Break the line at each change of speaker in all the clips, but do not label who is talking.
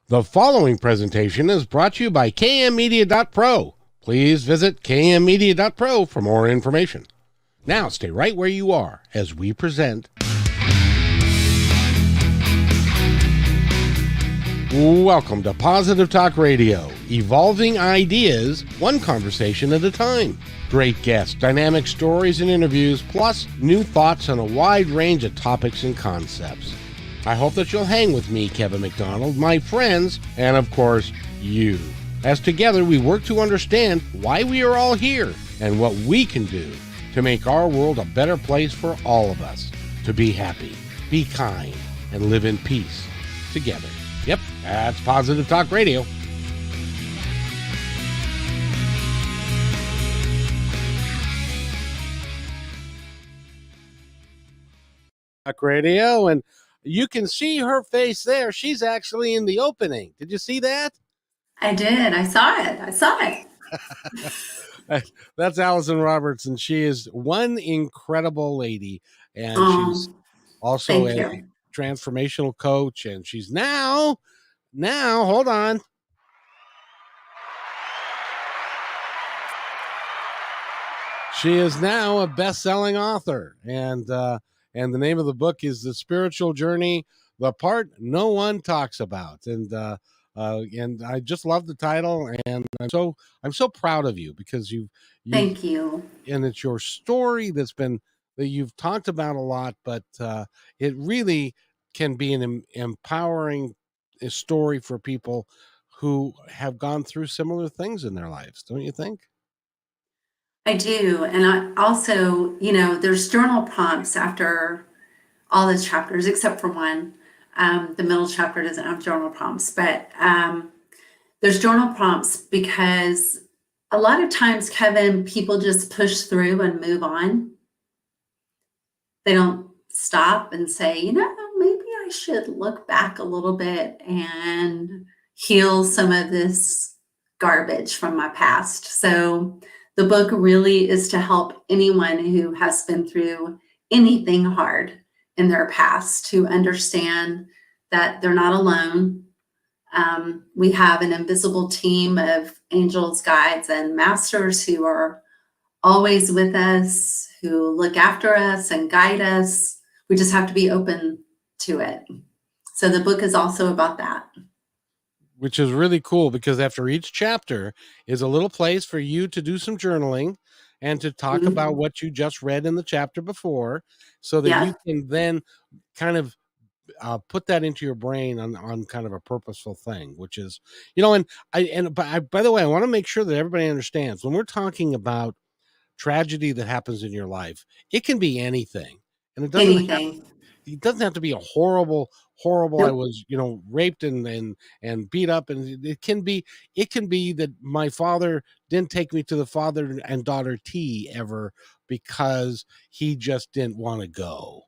The following presentation is brought to you by kmmedia.pro. Please visit kmmedia.pro for more information. Now stay right where you are as we present. Welcome to Positive Talk Radio, evolving ideas, one conversation at a time. Great guests, dynamic stories and interviews, plus new thoughts on a wide range of topics and concepts. I hope that you'll hang with me, Kevin McDonald, my friends, and of course, you. As together we work to understand why we are all here and what we can do to make our world a better place for all of us. To be happy, be kind, and live in peace together. Yep, that's Positive Talk Radio. Talk Radio, and you can see her face there. She's actually in the opening. Did you see that?
I did. I saw it.
That's Allyson Roberts, and she is one incredible lady. And she's also a transformational coach, and she's now, hold on. She is now a best-selling author, and the name of the book is The Spiritual Journey, the part no one talks about. And I just love the title, and I'm so proud of you because
thank you.
And it's your story that you've talked about a lot, but it really can be an empowering story for people who have gone through similar things in their lives, don't you think?
I do. And I also, there's journal prompts after all the chapters, except for one. The middle chapter doesn't have journal prompts, but there's journal prompts because a lot of times, Kevin, people just push through and move on. They don't stop and say, maybe I should look back a little bit and heal some of this garbage from my past. So the book really is to help anyone who has been through anything hard in their past to understand that they're not alone. We have an invisible team of angels, guides, and masters who are always with us, who look after us and guide us. We just have to be open to it. So the book is also about that.
Which is really cool because after each chapter is a little place for you to do some journaling and to talk about what you just read in the chapter before, so that you can then kind of put that into your brain on kind of a purposeful thing, which is, by the way, I want to make sure that everybody understands when we're talking about tragedy that happens in your life, it can be anything. And it doesn't have to be a horrible, nope. I was, raped and beat up. And it can be that my father didn't take me to the father and daughter tea ever because he just didn't want to go.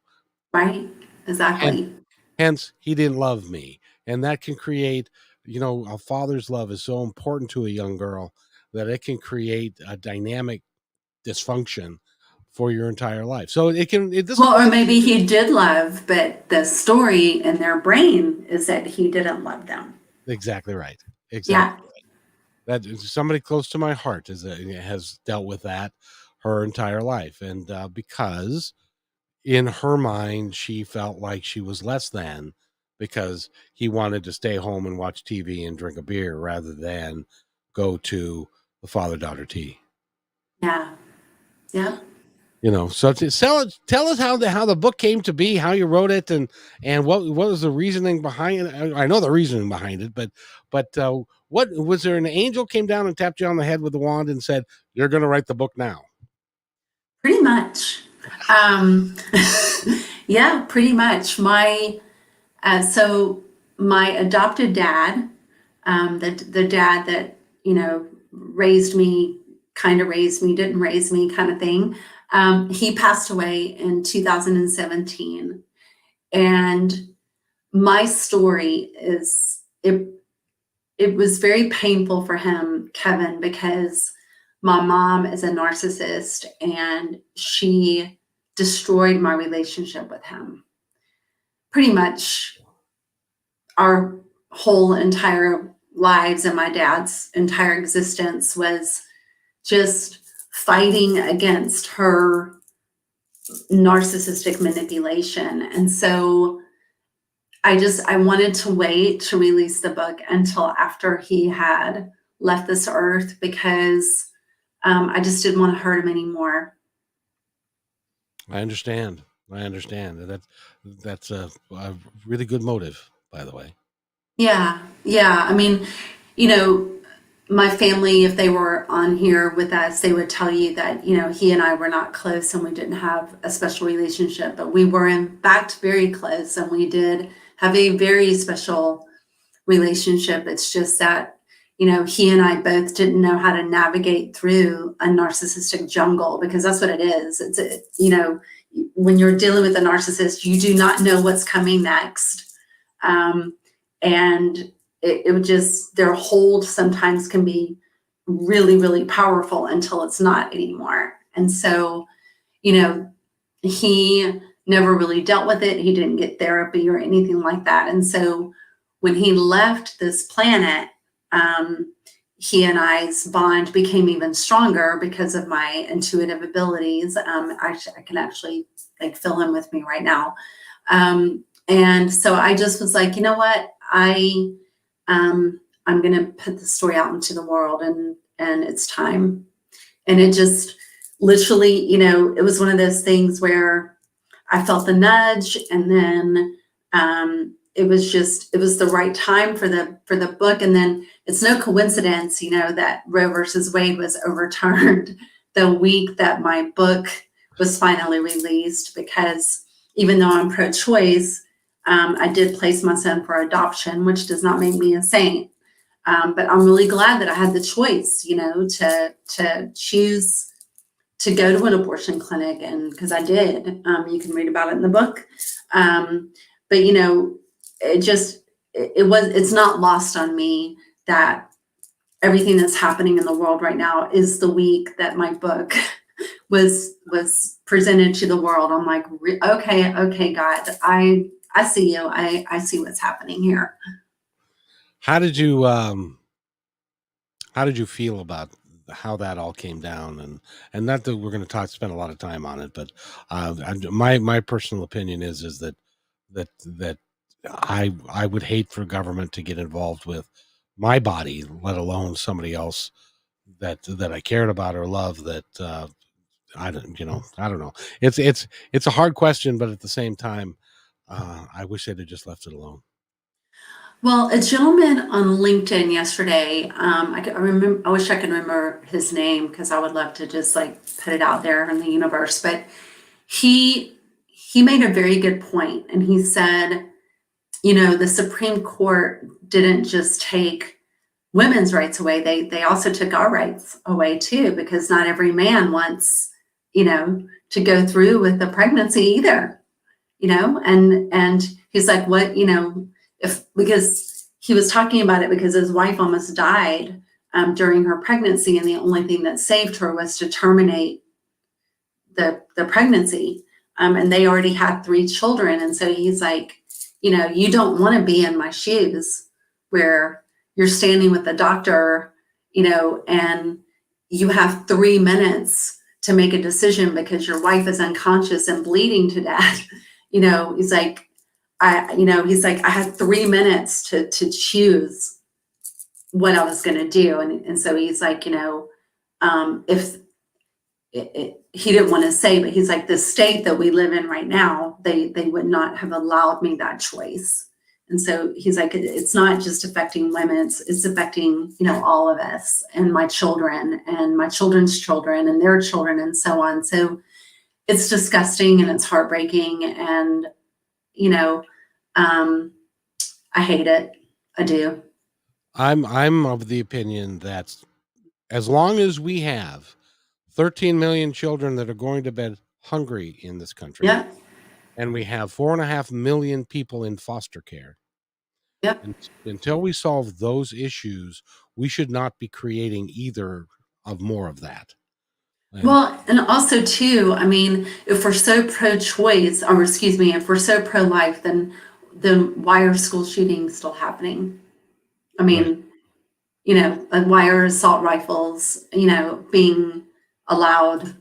Right. Exactly.
Hence, he didn't love me. And that can create, a father's love is so important to a young girl that it can create a dynamic dysfunction for your entire life. So
or maybe he did love, but the story in their brain is that he didn't love them.
Exactly right. Exactly. Right. That somebody close to my heart has dealt with that her entire life. And because in her mind, she felt like she was less than because he wanted to stay home and watch TV and drink a beer rather than go to the father-daughter tea.
Yeah. Yeah.
So tell us how the book came to be, how you wrote it, and what was the reasoning behind it. I know the reasoning behind it, but what was there? An angel came down and tapped you on the head with a wand and said, "You're going to write the book now."
Pretty much. Yeah, pretty much. My adopted dad, the dad that raised me, didn't raise me, kind of thing. He passed away in 2017. And my story is, it was very painful for him, Kevin, because my mom is a narcissist and she destroyed my relationship with him. Pretty much our whole entire lives and my dad's entire existence was just fighting against her narcissistic manipulation. And so I wanted to wait to release the book until after he had left this earth because I just didn't want to hurt him anymore.
I understand. I understand. That's a really good motive, by the way.
Yeah, yeah. I mean, you know, my family, if they were on here with us, they would tell you that, he and I were not close and we didn't have a special relationship, but we were in fact very close and we did have a very special relationship. It's just that, he and I both didn't know how to navigate through a narcissistic jungle because that's what it is. When you're dealing with a narcissist, you do not know what's coming next. Um, and it would just, their hold sometimes can be really, really powerful until it's not anymore. And so, you know, he never really dealt with it. He didn't get therapy or anything like that. And so when he left this planet, he and I's bond became even stronger because of my intuitive abilities. I can actually like fill him with me right now. And so I just was like, you know what? I'm going to put the story out into the world and it's time. And it just literally, it was one of those things where I felt the nudge and then it was the right time for the book. And then it's no coincidence, that Roe versus Wade was overturned the week that my book was finally released, because even though I'm pro-choice, I did place my son for adoption, which does not make me a saint. But I'm really glad that I had the choice, to choose to go to an abortion clinic, and because I did. You can read about it in the book. But it's not lost on me that everything that's happening in the world right now is the week that my book was presented to the world. I'm like, okay, God, I see you. I see what's happening here.
How did you feel about how that all came down? And not that we're going to spend a lot of time on it, but my personal opinion is that I would hate for government to get involved with my body, let alone somebody else that I cared about or loved. I don't know. It's a hard question, but at the same time, I wish they'd have just left it alone.
Well, a gentleman on LinkedIn yesterday, I remember, I wish I could remember his name because I would love to just like put it out there in the universe. But he he made a very good point, and he said, the Supreme Court didn't just take women's rights away; they also took our rights away too, because not every man wants, to go through with the pregnancy either. And he's like, what, if, because he was talking about it because his wife almost died during her pregnancy, and the only thing that saved her was to terminate the pregnancy. And they already had 3 children. And so he's like, you don't want to be in my shoes where you're standing with the doctor, and you have 3 minutes to make a decision because your wife is unconscious and bleeding to death. He's like, I had 3 minutes to choose what I was going to do. And so he's like, if he didn't want to say, but he's like, the state that we live in right now, they would not have allowed me that choice. And so he's like, it's not just affecting women, it's affecting, all of us and my children and my children's children and their children and so on. So it's disgusting and it's heartbreaking. And, I hate it. I do.
I'm of the opinion that as long as we have 13 million children that are going to bed hungry in this country,
Yep.
and we have 4.5 million people in foster care,
Yep.
and until we solve those issues, we should not be creating either of more of that. And
Well, and also too, I mean, if we're so pro-choice, or excuse me, if we're so pro-life, then then why are school shootings still happening? I
Right.
mean, why are assault rifles, being allowed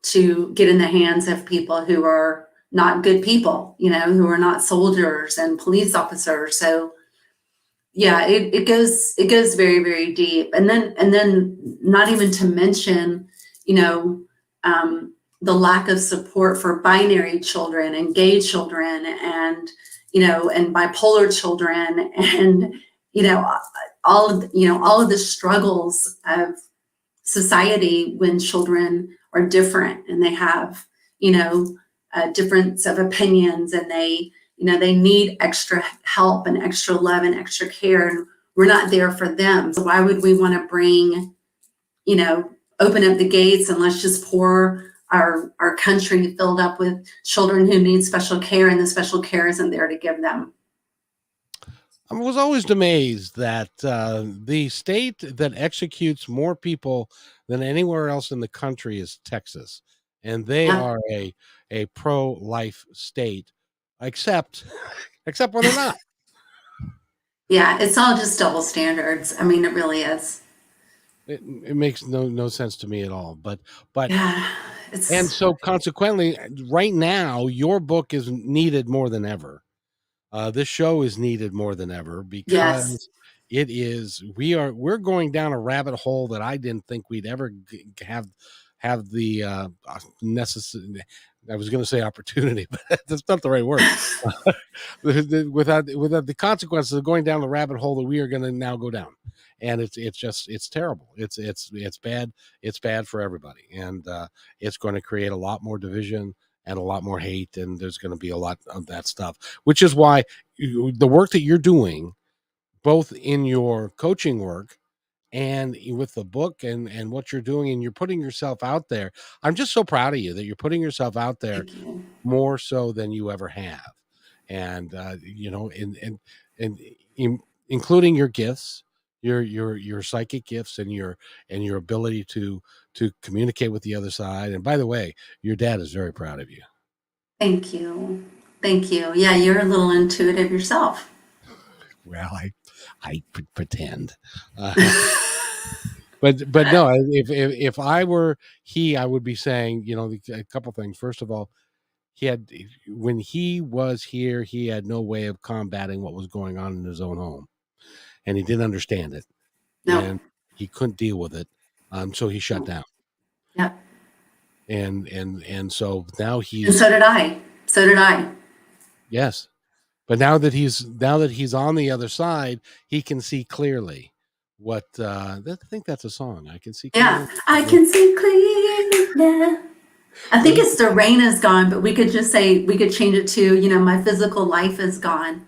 to get in the hands of people who are not good people, who are not soldiers and police officers. So yeah, it goes very, very deep. And then not even to mention, you know, the lack of support for binary children and gay children and and bipolar children and you know all of the struggles of society when children are different and they have you know a difference of opinions and they need extra help and extra love and extra care, and we're not there for them. So why would we want to bring you know open up the gates and let's just pour our country filled up with children who need special care, and the special care isn't there to give them?
I was always amazed that the state that executes more people than anywhere else in the country is Texas, and they
Yeah.
are a pro-life state, except except when they're not.
Yeah, it's all just double standards. I mean, it really is.
It makes no sense to me at all. But
Yeah,
and
it's
so consequently, right now, your book is needed more than ever. This show is needed more than ever
yes.
because we're going down a rabbit hole that I didn't think we'd ever have the necessary. I was going to say opportunity, but that's not the right word. Without the consequences of going down the rabbit hole that we are going to now go down, and it's terrible. It's bad. It's bad for everybody, and it's going to create a lot more division and a lot more hate, and there's going to be a lot of that stuff, which is why the work that you're doing, both in your coaching work and with the book and what you're doing, and you're putting yourself out there. I'm just so proud of you that you're putting yourself out there
Thank you.
more so than you ever have. And and in, including your gifts, your psychic gifts, and your ability to communicate with the other side. And by the way, your dad is very proud of you.
Thank you. Thank you. Yeah, you're a little intuitive yourself.
Well, I pretend. Uh, but no, if I were he, I would be saying, a couple things. First of all, he had when he was here, he had no way of combating what was going on in his own home, and he didn't understand it,
No.
and he couldn't deal with it, so he shut
No.
down.
Yep.
And so now
And
he's
so did I. So did I.
yes, but now that he's on the other side, he can see clearly. What I think that's a song. I can see
Yeah.
clearly.
I can see clearly now. I
Well,
think
he
it's the rain is gone, but we could change it to, my physical life is gone.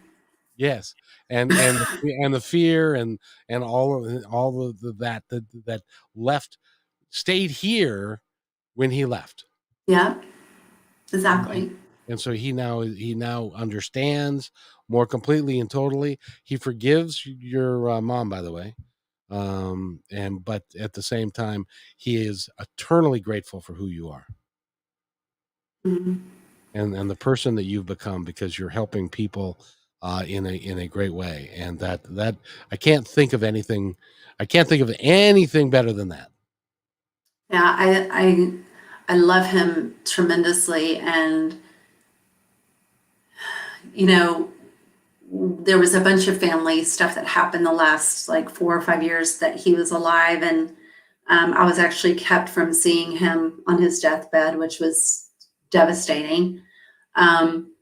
yes, and the fear and all of that left stayed here when he left,
Yeah,
and
exactly.
and so he now understands more completely and totally. He forgives your mom, by the way, and but at the same time, he is eternally grateful for who you are
Mhm.
and the person that you've become because you're helping people in a great way, and that I can't think of anything better than that.
Yeah, I love him tremendously, and you know, there was a bunch of family stuff that happened the last like 4 or 5 years that he was alive, and I was actually kept from seeing him on his deathbed, which was devastating. Um,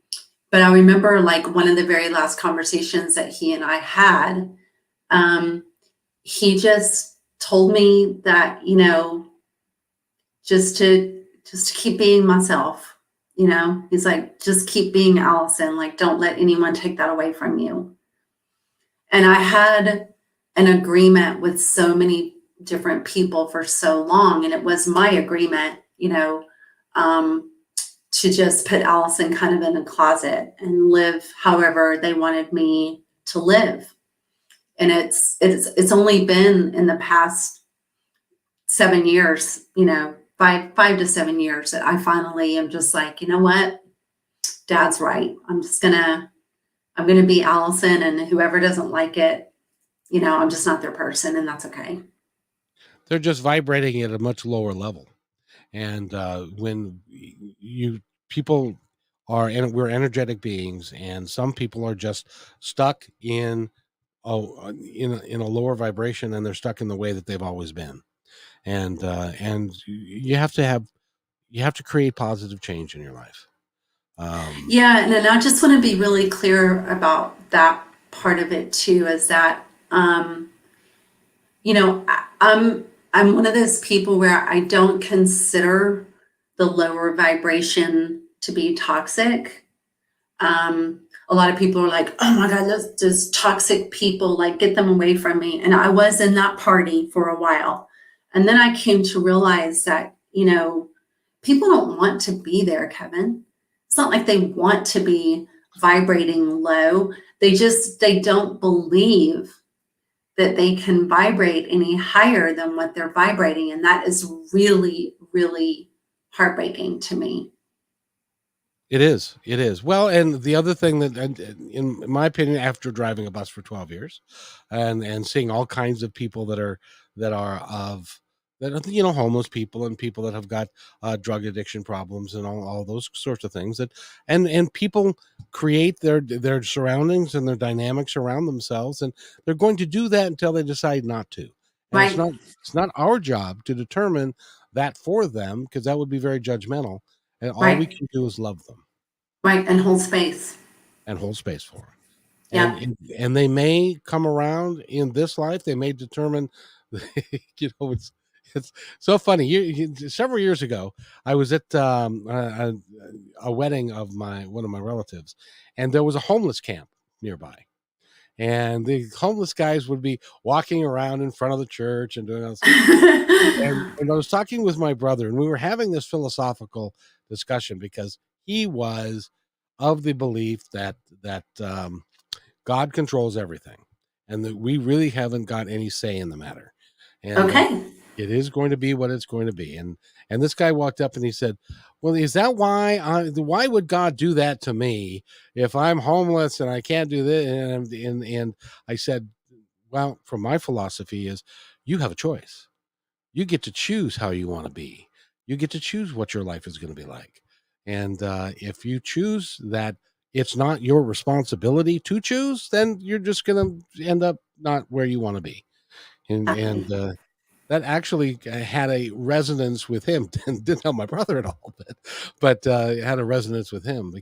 but I remember like one of the very last conversations that he and I had. Um, he just told me that just to keep being myself. He's like, just keep being Allison. Like, don't let anyone take that away from you. And I had an agreement with so many different people for so long, and it was my agreement, um, to just put Allison kind of in a closet and live however they wanted me to live. And it's only been in the past 7 years, 5 to 7 years, that I finally am just like, you know what, Dad's right. I'm just gonna I'm going to be Allison, and whoever doesn't like it, I'm just not their person, and that's okay.
They're just vibrating at a much lower level. And when you people are, and we're energetic beings, and some people are just stuck in in a lower vibration, and they're stuck in the way that they've always been. And you have to create positive change in your life. Um,
Yeah, and then I just want to be really clear about that part of it too, is that I'm one of those people where I don't consider the lower vibration to be toxic. A lot of people are like, "Oh my God, those toxic people, like get them away from me." And I was in that party for a while, and then I came to realize that people don't want to be there, Kevin. It's not like they want to be vibrating low. They don't believe that they can vibrate any higher than what they're vibrating. And that is really, really heartbreaking to me.
It is. It is. Well, and the other thing that, and in my opinion, after driving a bus for 12 years, and seeing all kinds of people that are of that are, homeless people, and people that have got drug addiction problems, and all those sorts of things, that and people create their surroundings and their dynamics around themselves, and they're going to do that until they decide not to. And
Right,
it's not our job to determine that for them, because that would be very judgmental, and all we
right,
can do is love them
right, and hold space.
and hold space for them.
Yeah.
And they may come around in this life. They may determine, it's so funny. Several years ago, I was at a wedding of one of my relatives, and there was a homeless camp nearby. And the homeless guys would be walking around in front of the church and doing all this. And I was talking with my brother, and we were having this philosophical discussion, because he was of the belief that God controls everything, and that we really haven't got any say in the matter, and that
Okay.
it is going to be what it's going to be. And this guy walked up and he said, "Well, is that why would God do that to me if I'm homeless and I can't do this?" And I said, "Well, from my philosophy is, you have a choice. You get to choose how you want to be. You get to choose what your life is going to be like. And if you choose that it's not your responsibility to choose, then you're just going to end up not where you want to be." And
Exactly.
that actually had a resonance with him. Didn't help my brother at all, but it had a resonance with him,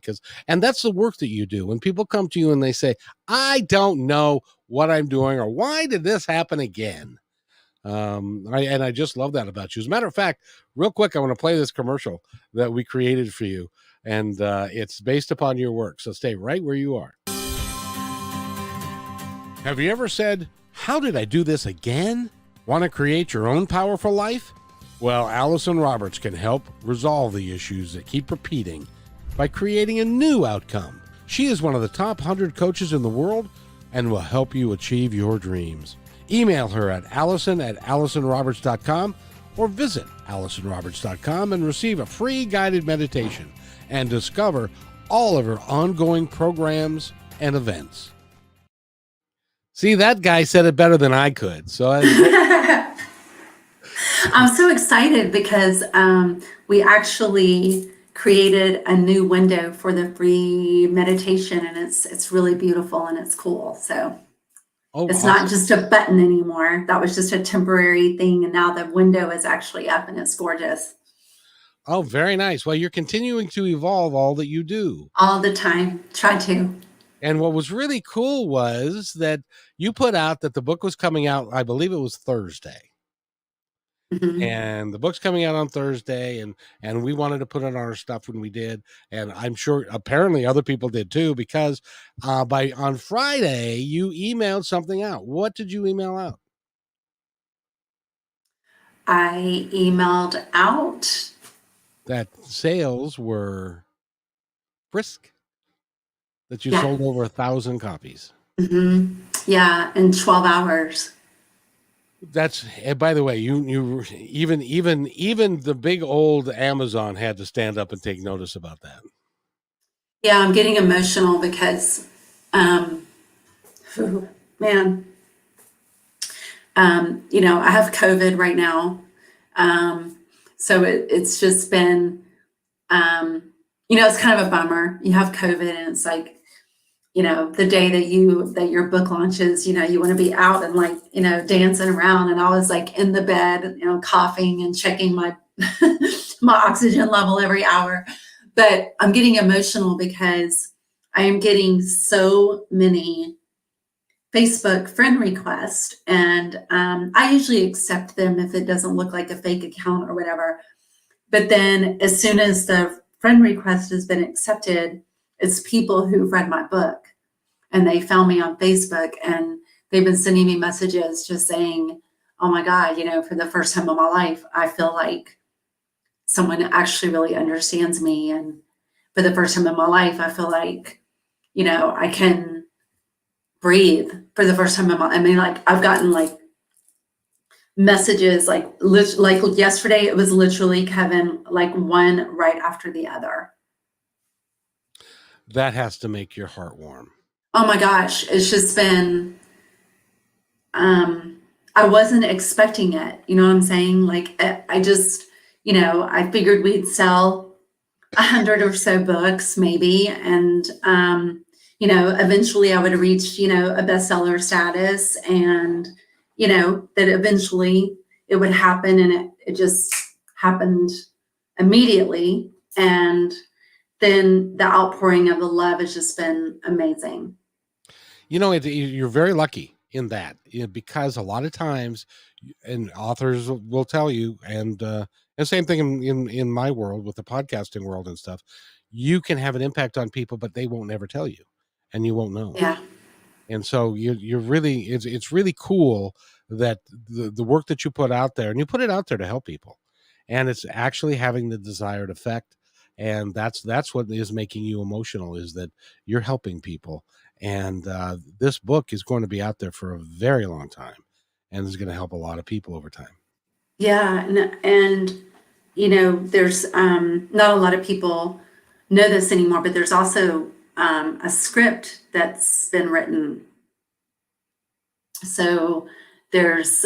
and that's the work that you do. When people come to you and they say, "I don't know what I'm doing," or "Why did this happen again?" I just love that about you. As a matter of fact, real quick, I want to play this commercial that we created for you, and it's based upon your work. So stay right where you are. Have you ever said, "How did I do this again?" Want to create your own powerful life? Well, Allyson Roberts can help resolve the issues that keep repeating by creating a new outcome. She is one of the top 100 coaches in the world and will help you achieve your dreams. Email her at allison@allisonroberts.com, or visit allisonroberts.com and receive a free guided meditation and discover all of her ongoing programs and events. See, that guy said it better than I could. So
I'm so excited because we actually created a new window for the free meditation, and it's really beautiful and it's cool. So
oh,
it's not
awesome.
just a button anymore. That was just a temporary thing, and now the window is actually up and it's gorgeous
Oh, very nice. Well, you're continuing to evolve all that you do.
all the time. Try to.
And what was really cool was that you put out that the book was coming out, I believe it was Thursday.
Mhm.
And the book's coming out on Thursday, and we wanted to put it on our stuff when we did, and I'm sure apparently other people did too, because by on Friday you emailed something out. What did you email out?
I emailed out.
That sales were brisk, that you
Yeah.
sold over 1,000 copies.
Yeah, in 12 hours.
That's, and by the way, you even the big old Amazon had to stand up and take notice about that.
Yeah, I'm getting emotional because, Um, whew, man, I have COVID right now. Um, so it's just been, um, it's kind of a bummer. You have COVID and it's like, the day that your book launches, you want to be out and like, dancing around. And I was like in the bed, coughing and checking my my oxygen level every hour. But I'm getting emotional because I am getting so many Facebook friend requests, and I usually accept them if it doesn't look like a fake account or whatever. But then as soon as the friend request has been accepted, it's people who've read my book and they found me on Facebook and they've been sending me messages just saying, oh my God, for the first time in my life, I feel like someone actually really understands me. And for the first time in my life, I feel like, I can breathe for the first time in my, I mean, like I've gotten like messages like yesterday, it was literally Kevin, like one right after the other.
That has to make your heart warm.
Oh my gosh, it's just been um I wasn't expecting it. You know what I'm saying? Like I just, I figured we'd sell 100 or so books maybe, and eventually I would reach, a bestseller status, and that eventually it would happen, and it just happened immediately. And then the outpouring of the love has just been amazing.
You're very lucky in that, because a lot of times, and authors will tell you, and same thing in my world with the podcasting world and stuff, you can have an impact on people, but they won't ever tell you, and you won't know.
Yeah.
And so you're really, it's really cool that the work that you put out there, and you put it out there to help people, and it's actually having the desired effect. And that's what is making you emotional, is that you're helping people. And this book is going to be out there for a very long time, and is going to help a lot of people over time.
Yeah, and there's not a lot of people know this anymore, but there's also a script that's been written. So there's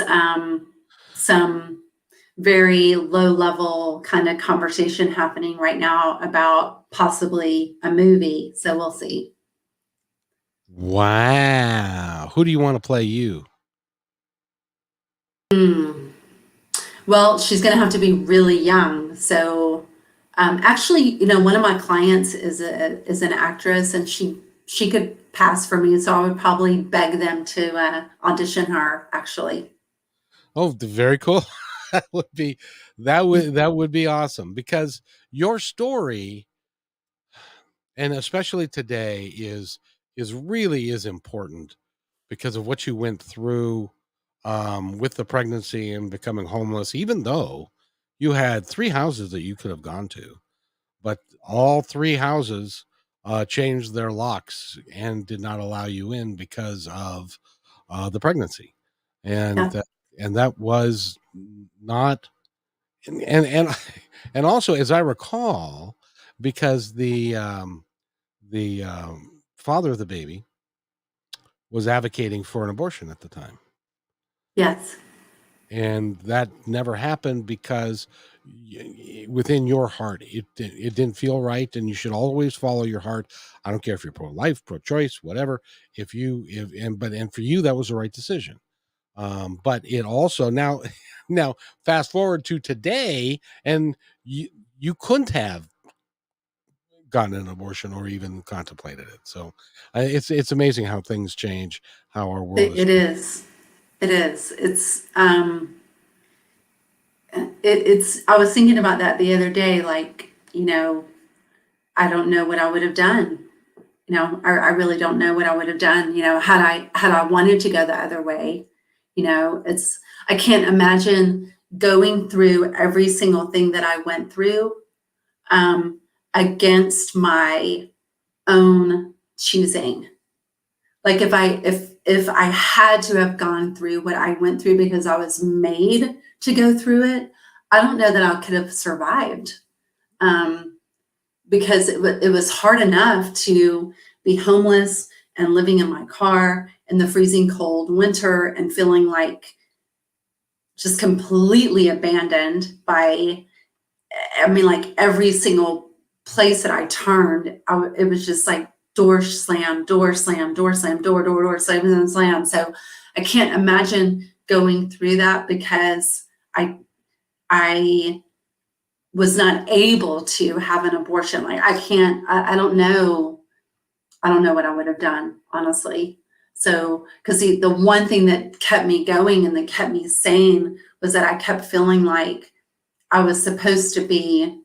some very low level kind of conversation happening right now about possibly a movie. So we'll see.
Wow, who do you want to play you?
Hmm. Well, she's going to have to be really young. So, actually, one of my clients is an actress, and she could pass for me. So I would probably beg them to audition her. Actually,
Oh, very cool. that would be that would be awesome, because your story, and especially today, is really is important because of what you went through, with the pregnancy and becoming homeless, even though you had 3 houses that you could have gone to, but all 3 houses changed their locks and did not allow you in because of the pregnancy. and
yeah,
that and that was not, and and also, as I recall, because the father of the baby was advocating for an abortion at the time,
yes,
and that never happened because within your heart it didn't feel right, and you should always follow your heart. I don't care if you're pro-life, pro-choice, whatever. If you if and for you, that was the right decision. But it also now now fast forward to today, and you couldn't have gotten an abortion or even contemplated it. So it's amazing how things change, how our world
it,
has
it
changed.
is. It is. It's. I was thinking about that the other day. Like, I don't know what I would have done. I really don't know what I would have done, had I wanted to go the other way. It's I can't imagine going through every single thing that I went through um, against my own choosing. Like if I had to have gone through what I went through because I was made to go through it, I don't know that I could have survived. Um, because it was hard enough to be homeless and living in my car in the freezing cold winter and feeling like just completely abandoned by, I mean, like every single place that I turned, it was just like door slam, door slam, door slam, door slam, and slam. So I can't imagine going through that because I was not able to have an abortion. Like I can't, I don't know. I don't know what I would have done, honestly. So, because the one thing that kept me going and that kept me sane was that I kept feeling like I was supposed to be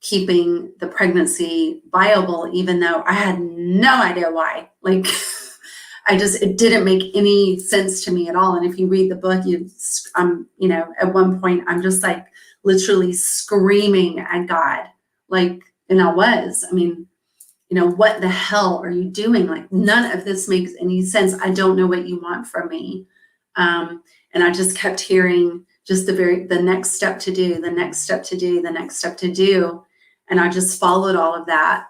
keeping the pregnancy viable, even though I had no idea why. Like, it didn't make any sense to me at all. And if you read the book, at one point, I'm just like literally screaming at God. Like, and I mean, what the hell are you doing? Like, none of this makes any sense. I don't know what you want from me. And I just kept hearing just the next step to do, the next step to do, the next step to do. And I just followed all of that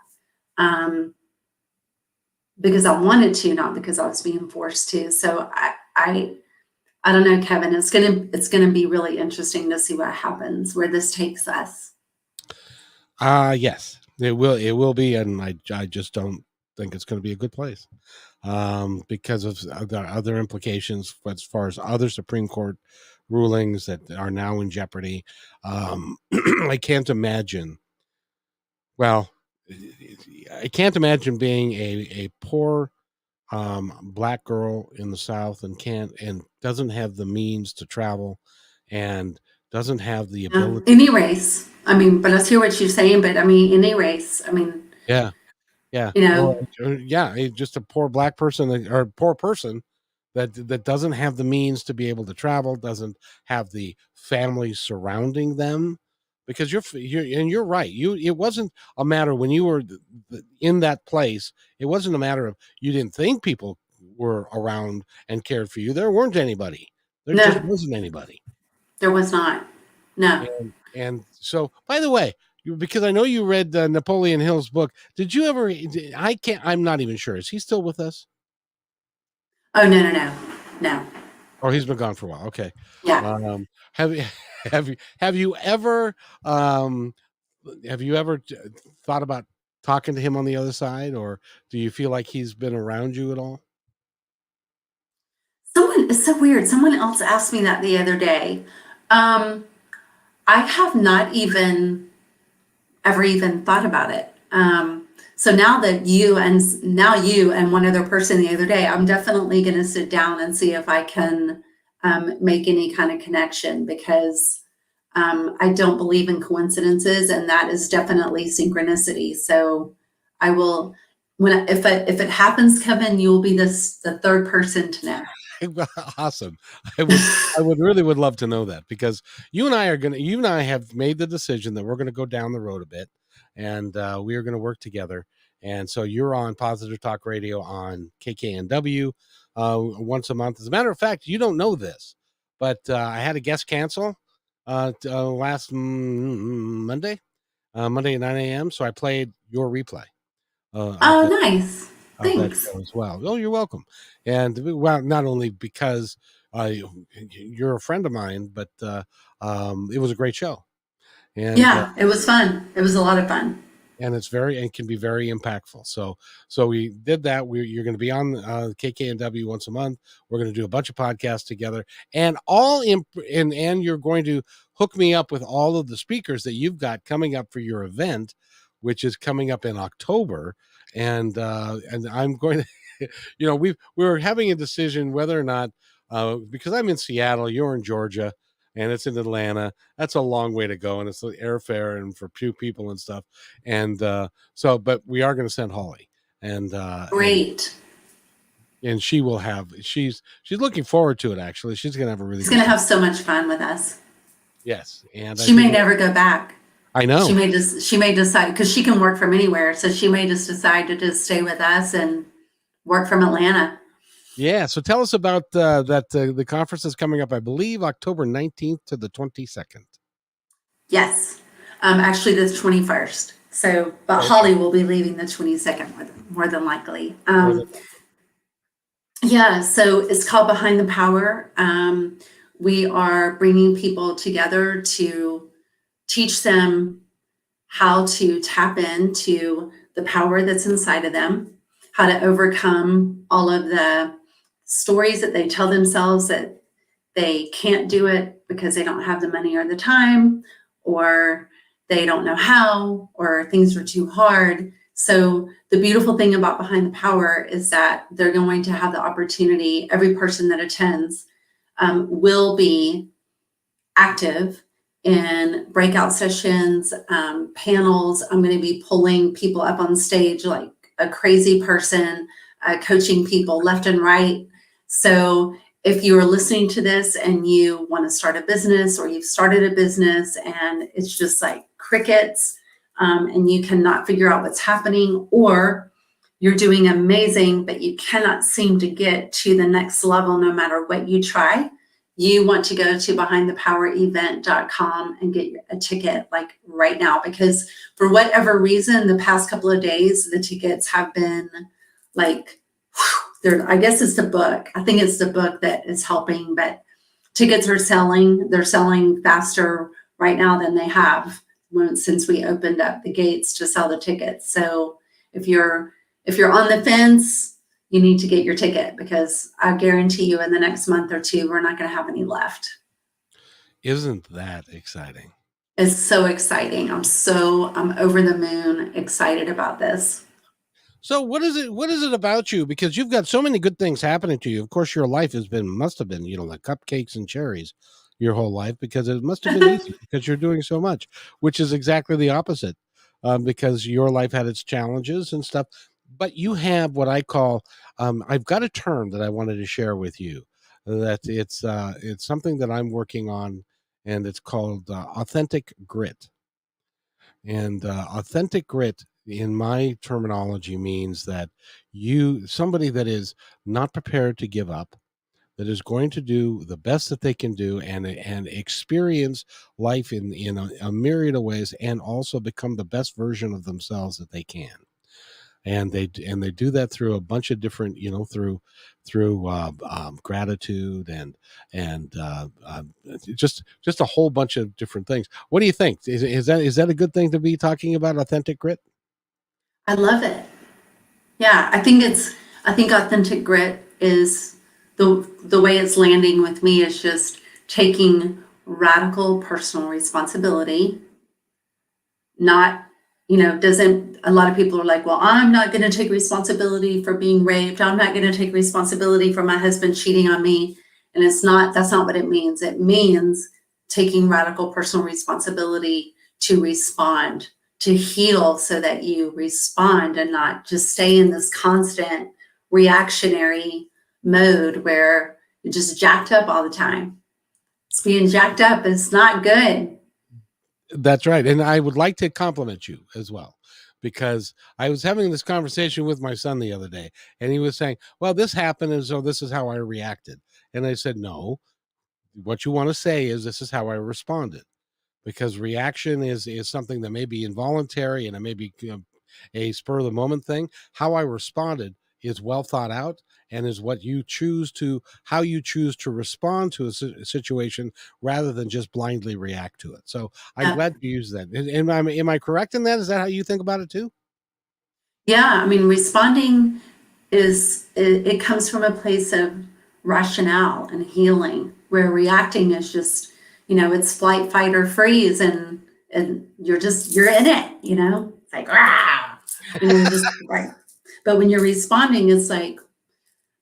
because I wanted to, not because I was being forced to. So I don't know, Kevin. It's gonna be really interesting to see what happens, where this takes us.
Yes, it will be, and I just don't think it's going to be a good place, because of other implications as far as other Supreme Court rulings that are now in jeopardy. I can't imagine. Well, I can't imagine being a poor black girl in the South and doesn't have the means to travel and doesn't have the ability.
Any race. I mean, but let's hear what you're saying. But I mean, any race. I mean,
Yeah. Yeah,
you
or
know,
yeah, just a poor black person or poor person that doesn't have the means to be able to travel, doesn't have the family surrounding them, because you're right. It wasn't a matter when you were in that place. It wasn't a matter of you didn't think people were around and cared for you. There weren't anybody. There just
no,
wasn't anybody.
there was not. No.
And so, by the way, because I know you read Napoleon Hill's book, did you ever? I can't. I'm not even sure. Is he still with us?
Oh, no.
Oh, he's been gone for a while. Okay.
Yeah.
Um, have you have you ever um, thought about talking to him on the other side, or do you feel like he's been around you at all?
It's so weird. Someone else asked me that the other day. Um, I have not even ever even thought about it. So now you and one other person the other day, I'm definitely going to sit down and see if I can make any kind of connection because I don't believe in coincidences, and that is definitely synchronicity. So I will if it happens, Kevin, you will be the third person to know.
Awesome. I would really would love to know that, because you and I have made the decision that we're gonna go down the road a bit, and we are gonna work together. And so you're on Positive Talk Radio on KKNW once a month. As a matter of fact, you don't know this, but I had a guest cancel last Monday at 9 a.m. So I played your replay of
Oh,
that
nice. Thanks.
show as well. Oh, you're welcome. And well, not only because uh, you're a friend of mine, but it was a great show, and
Yeah, it was fun. It was a lot of fun.
it's very and can be very impactful. So we did that. You're going to be on KKNW once a month. We're going to do a bunch of podcasts together, and and you're going to hook me up with all of the speakers that you've got coming up for your event, which is coming up in October. And I'm going to, we're having a decision whether or not, because I'm in Seattle, you're in Georgia, and it's in Atlanta. That's a long way to go, and it's airfare and for few people and stuff. And but we are going to send Holly, and
Great.
she will have. She's looking forward to it. Actually, she's going to have a really
She's
good
gonna
time.
have so much fun with us.
Yes, and I
She may
think
never go back.
I know.
She may decide because she can work from anywhere, so she may just decide to just stay with us and work from Atlanta.
Yeah. So tell us about the conference is coming up. I believe October 19th to the 22nd.
Yes. Actually, the 21st. So, but
Okay.
Holly will be leaving the 22nd more than likely.
More than
Yeah, so it's called Behind the Power. We are bringing people together to teach them how to tap into the power that's inside of them, how to overcome all of the stories that they tell themselves that they can't do it because they don't have the money or the time, or they don't know how, or things are too hard. So, the beautiful thing about Behind the Power is that they're going to have the opportunity, every person that attends will be active in breakout sessions, panels. I'm going to be pulling people up on stage like a crazy person, coaching people left and right. So if you are listening to this and you want to start a business, or you've started a business and it's just like crickets, and you cannot figure out what's happening, or you're doing amazing, but you cannot seem to get to the next level no matter what you try, you want to go to behindthepowerevent.com and get a ticket like right now, because for whatever reason the past couple of days the tickets have been like they're, I guess it's the book, I think it's the book that is helping, but tickets are selling, they're selling faster right now than they have since we opened up the gates to sell the tickets. So if you're on the fence, you need to get your ticket, because I guarantee you in the next month or two, we're not going to have any left.
Isn't that exciting?
It's so exciting. I'm over the moon excited about this.
So what is it about you? Because you've got so many good things happening to you. Of course, your life must have been, like cupcakes and cherries your whole life, because it must have been easy because you're doing so much, which is exactly the opposite. Because your life had its challenges and stuff. But you have what I call, I've got a term that I wanted to share with you, that it's something that I'm working on, and it's called authentic grit. And authentic grit, in my terminology, means that somebody that is not prepared to give up, that is going to do the best that they can do, and experience life in a myriad of ways, and also become the best version of themselves that they can. And they do that through a bunch of different, through gratitude, and just a whole bunch of different things. What do you think? Is that a good thing to be talking about, authentic grit?
I love it. Yeah, I think authentic grit is the way it's landing with me is just taking radical personal responsibility. Not, doesn't, a lot of people are like, well, I'm not going to take responsibility for being raped. I'm not going to take responsibility for my husband cheating on me. And that's not what it means. It means taking radical personal responsibility to respond, to heal, so that you respond and not just stay in this constant reactionary mode where you're just jacked up all the time. It's being jacked up is not good.
That's right. And I would like to compliment you as well, because I was having this conversation with my son the other day, and he was saying, well, this happened, and so this is how I reacted. And I said, no, what you want to say is, this is how I responded, because reaction is something that may be involuntary, and it may be a spur of the moment thing. How I responded is well thought out, and is how you choose to respond to a situation, rather than just blindly react to it. So I'm
Uh,
glad you use that. Am I correct in that? Is that how you think about it too?
Yeah, I mean, responding it comes from a place of rationale and healing, where reacting is just, it's flight, fight, or freeze, and you're in it, it's like ah, you're just right. But when you're responding, it's like,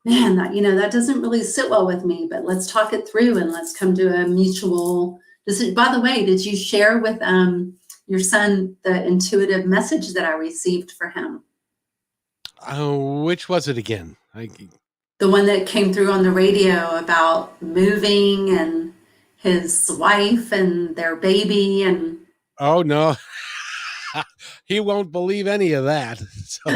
man, that doesn't really sit well with me, but let's talk it through and let's come to a mutual decision. By the way, did you share with your son the intuitive message that I received for him?
Which was it again?
The one that came through on the radio about moving and his wife and their baby and
Oh no, he won't believe any of that. So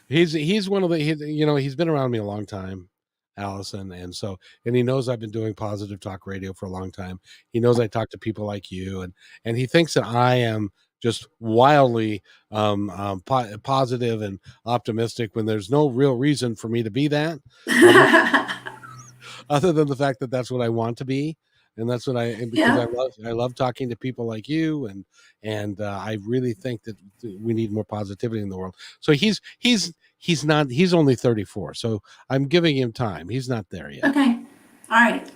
he's one of the he's been around me a long time, Allyson. And he knows I've been doing positive talk radio for a long time. He knows I talk to people like you, and he thinks that I am just wildly positive and optimistic when there's no real reason for me to be that, other other than the fact that that's what I want to be. And that's what and because
Yeah.
I love talking to people like you, and I really think that we need more positivity in the world. So he's only 34, so I'm giving him time. He's not there yet.
Okay. All right.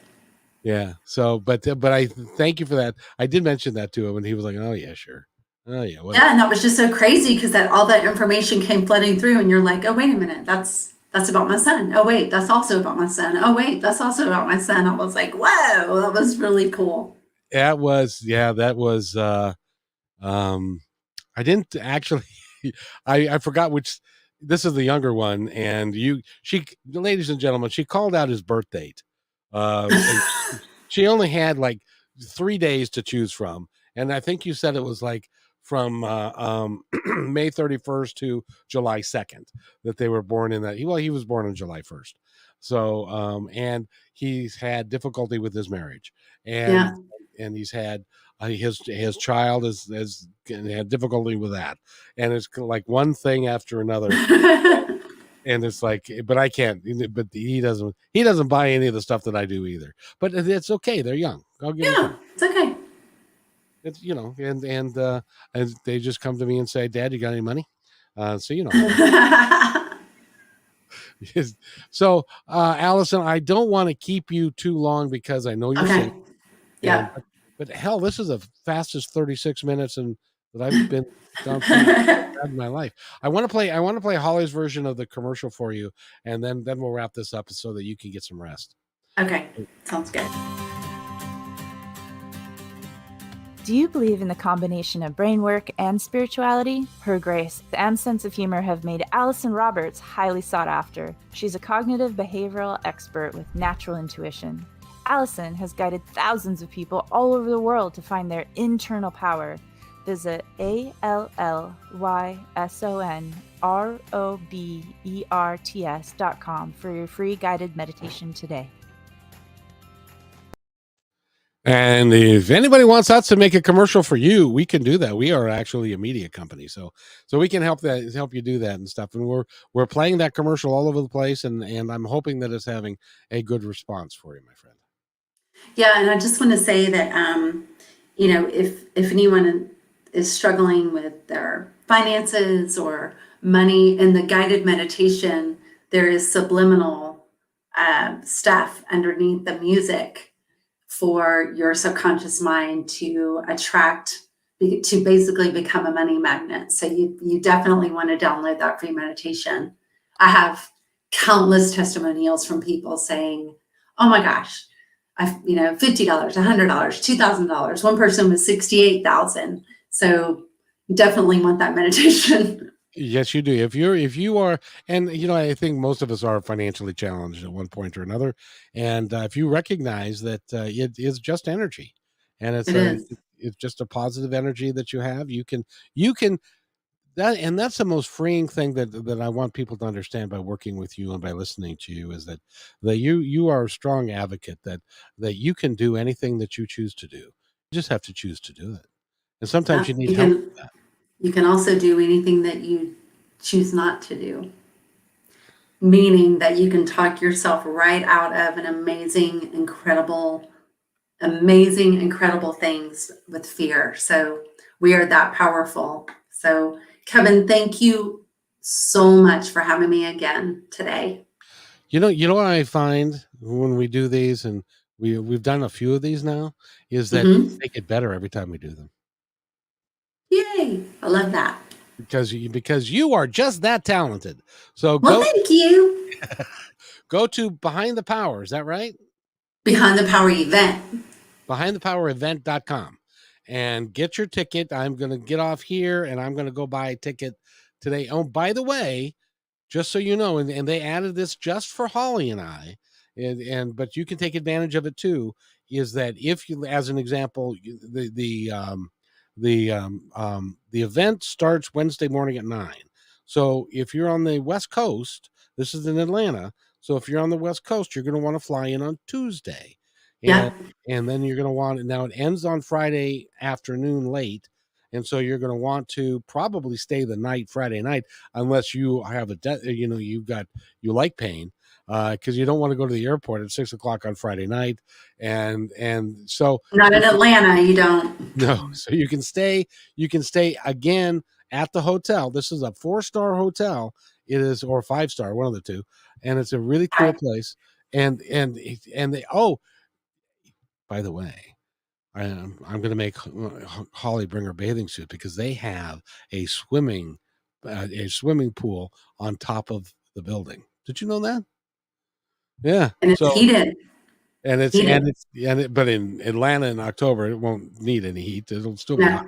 Yeah. So, but I thank you for that. I did mention that to him, and he was like, "Oh yeah, sure. Oh yeah,
Yeah,
whatever."
and that was just so crazy because that all that information came flooding through, and you're like, oh wait a minute, that's about my son. Oh wait, that's also about my son. Oh wait, that's also about my son. I was like, whoa, that was really cool.
That was yeah. That was. Um, I didn't actually. I forgot which. This is the younger one, and ladies and gentlemen, she called out his birth date. And she only had like 3 days to choose from, and I think you said it was like from May 31st to July 2nd that they were born in that. Well, he was born on July 1st, so and he's had difficulty with his marriage, and
Yeah.
and he's had his child has had difficulty with that, and it's like one thing after another. And it's like, but I can't, but he doesn't buy any of the stuff that I do either, but it's okay, they're young, I'll give them
Yeah,
time.
it's okay.
It's and they just come to me and say, Dad, you got any money? So you know how that is. So Allyson, I don't want to keep you too long because I know you're sick.
Okay.
And
Yeah.
but hell, this is the fastest 36 minutes and that I've been gone through in my life. I want to play Holly's version of the commercial for you, and then we'll wrap this up so that you can get some rest.
Okay. Sounds good.
Do you believe in the combination of brain work and spirituality? Her grace and sense of humor have made Allyson Roberts highly sought after. She's a cognitive behavioral expert with natural intuition. Allyson has guided thousands of people all over the world to find their internal power. Visit ALLYSONROBERTS.com for your free guided meditation today.
And if anybody wants us to make a commercial for you, we can do that. We are actually a media company, so we can help you do that and stuff. And we're playing that commercial all over the place, and I'm hoping that it's having a good response for you, my friend.
Yeah, and I just want to say that if anyone is struggling with their finances or money in the guided meditation, there is subliminal stuff underneath the music for your subconscious mind to attract, to basically become a money magnet. So you definitely want to download that free meditation. I have countless testimonials from people saying, oh my gosh, $50, $100, $2,000. One person was 68,000. So you definitely want that meditation.
Yes, you do. If you are, and I think most of us are financially challenged at one point or another, and if you recognize that it is just energy, and
It is.
it's just a positive energy that you can that's the most freeing thing that I want people to understand by working with you and by listening to you is that you are a strong advocate that you can do anything that you choose to do. You just have to choose to do it, and sometimes
Yeah,
you need help with that.
you can also do anything that you choose not to do, meaning that you can talk yourself right out of an amazing, incredible things with fear. So we are that powerful. So Kevin, thank you so much for having me again today.
You know what I find when we do these, and we've done a few of these now, is that
Hmm.
they get better every time we do them
Yay. I love that.
because you are just that talented. So
Well,
go
thank you.
go to Behind the Power. Is that right?
Behind the Power event.
BehindThePowerEvent.com and get your ticket. I'm going to get off here and I'm going to go buy a ticket today. Oh, by the way, just so you know, and they added this just for Holly and I, but you can take advantage of it too. Is that if you, as an example, the event starts Wednesday morning at 9. So if you're on the West Coast, This is in Atlanta. So if you're on the West Coast, you're going to want to fly in on Tuesday.
Yeah.
And then you're going to want, now it ends on Friday afternoon late. And so you're going to want to probably stay the night, Friday night, unless you have you like pain, because you don't want to go to the airport at 6:00 on Friday night. And so
Not in Atlanta, you don't.
no, so you can stay again at the hotel. This is a 4-star hotel. It is, or 5-star, one of the two. And it's a really cool place. And they, by the way, I'm going to make Holly bring her bathing suit, because they have a swimming pool on top of the building. Did you know that? Yeah.
And it's heated.
But in Atlanta in October, it won't need any heat. It'll still be hot.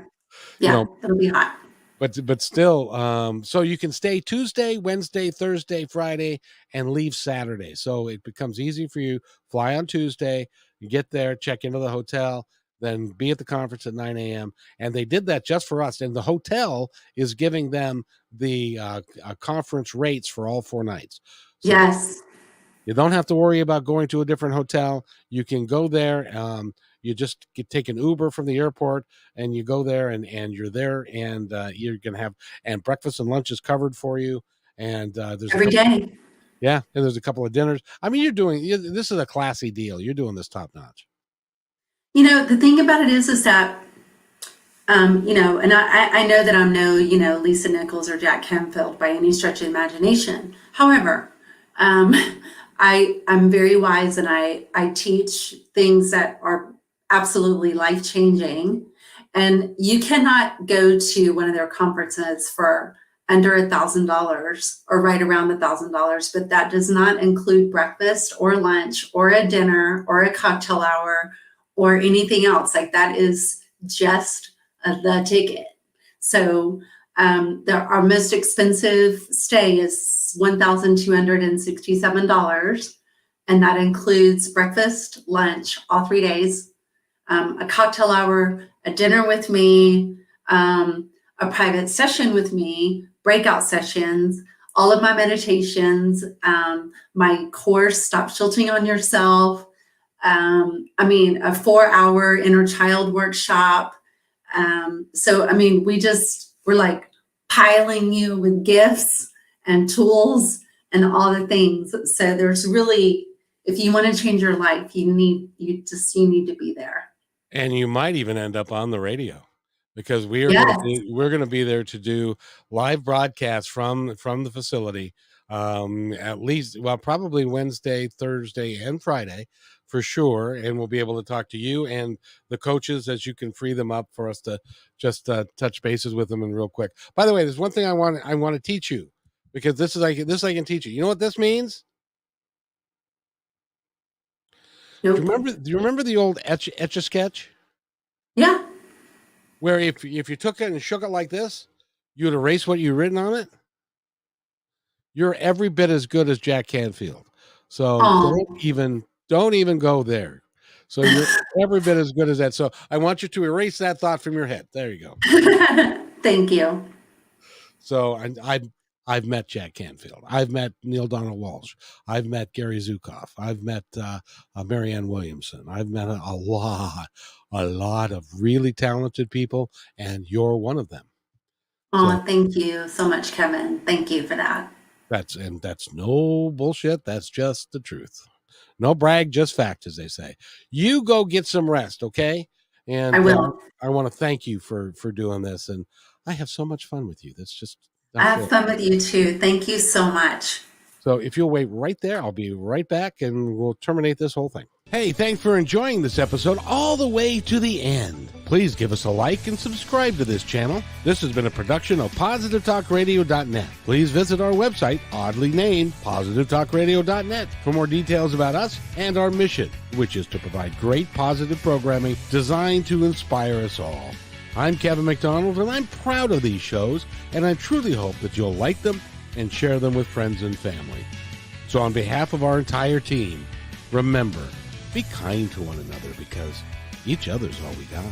Yeah, it'll be hot.
But still, so you can stay Tuesday, Wednesday, Thursday, Friday, and leave Saturday. So it becomes easy for you. Fly on Tuesday, you get there, check into the hotel, then be at the conference at 9 a.m. And they did that just for us. And the hotel is giving them the conference rates for all 4 nights. So
yes.
You don't have to worry about going to a different hotel. You can go there. You just take an Uber from the airport, and you go there, and you're there, and you're going to have, and breakfast and lunch is covered for you. And there's
every day.
Yeah. And there's a couple of dinners. I mean, this is a classy deal. You're doing this top notch.
The thing about it is that, and I know that I'm no, Lisa Nichols or Jack Canfield by any stretch of imagination. However, I'm very wise, and I teach things that are absolutely life-changing. And you cannot go to one of their conferences for under $1,000 or right around $1,000, but that does not include breakfast or lunch or a dinner or a cocktail hour or anything else. Like, that is just the ticket. So our most expensive stay is $1,267, and that includes breakfast, lunch, all 3 days, a cocktail hour, a dinner with me, a private session with me, breakout sessions, all of my meditations, my course, Stop Shilting on Yourself, a 4-hour inner child workshop. So, we're like piling you with gifts and tools and all the things. So there's really, if you want to change your life, you need to be there.
And you might even end up on the radio, because we're going to be there to do live broadcasts from the facility, at least, probably Wednesday, Thursday, and Friday for sure. And we'll be able to talk to you and the coaches as you can free them up for us to just touch bases with them. And real quick, by the way, there's one thing I want to teach you, because this I can teach you. You know what this means?
Nope.
Do you remember the old Etch-a-Sketch?
Yeah.
Where if you took it and shook it like this, you would erase what you'd written on it. You're every bit as good as Jack Canfield. So don't even go there. So you're every bit as good as that. So I want you to erase that thought from your head. There you go.
Thank you.
So I've met Jack Canfield. I've met Neil Donald Walsh. I've met Gary Zukav. I've met Marianne Williamson. I've met a lot of really talented people, and you're one of them.
Oh, thank you so much, Kevin. Thank you for that. That's
no bullshit. That's just the truth. No brag, just fact, as they say. You go get some rest, okay? And
I will.
I want to thank you for doing this, and I have so much fun with you.
I have fun with you too. Thank you so much.
So if you'll wait right there, I'll be right back, and we'll terminate this whole thing. Hey, thanks for enjoying this episode all the way to the end. Please give us a like and subscribe to this channel. This has been a production of PositiveTalkRadio.net. Please visit our website, oddly named PositiveTalkRadio.net, for more details about us and our mission, which is to provide great positive programming designed to inspire us all. I'm Kevin McDonald, and I'm proud of these shows, and I truly hope that you'll like them and share them with friends and family. So on behalf of our entire team, remember, be kind to one another, because each other's all we got.